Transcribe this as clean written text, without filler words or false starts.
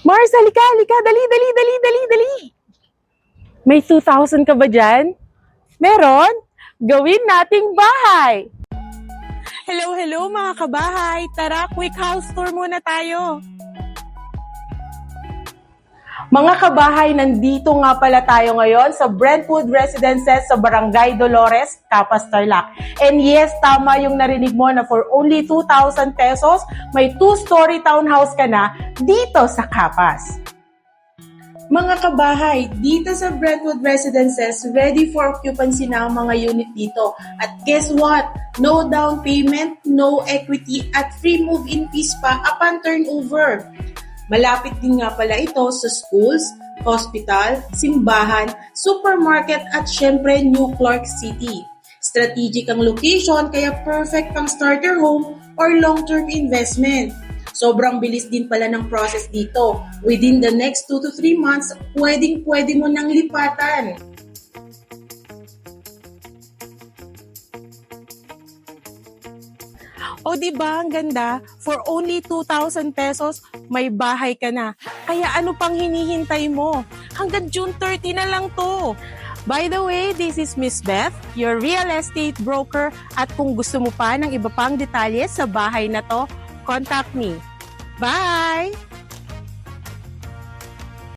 Mars, halika, halika. Dali, dali, dali, dali, dali. May 2,000 ka ba dyan? Meron? Gawin nating bahay. Hello, hello mga kabahay. Tara, quick house tour muna tayo. Mga kabahay, nandito nga pala tayo ngayon sa Brentwood Residences sa Barangay Dolores, Capas, Tarlac. And yes, tama yung narinig mo na for only 2,000 pesos, may 2-story townhouse ka na dito sa Capas. Mga kabahay, dito sa Brentwood Residences, ready for occupancy na ang mga unit dito. At guess what? No down payment, no equity, at free move-in fees pa upon turnover. Malapit din nga pala ito sa schools, hospital, simbahan, supermarket at syempre New Clark City. Strategic ang location kaya perfect pang starter home or long-term investment. Sobrang bilis din pala ng process dito. Within the next 2 to 3 months, pwedeng-pwede mo nang lipatan. O diba ang ganda? For only 2,000 pesos, may bahay ka na. Kaya ano pang hinihintay mo? Hanggang June 30 na lang to. By the way, this is Miss Beth, your real estate broker. At kung gusto mo pa ng iba pang detalye sa bahay na to, contact me. Bye!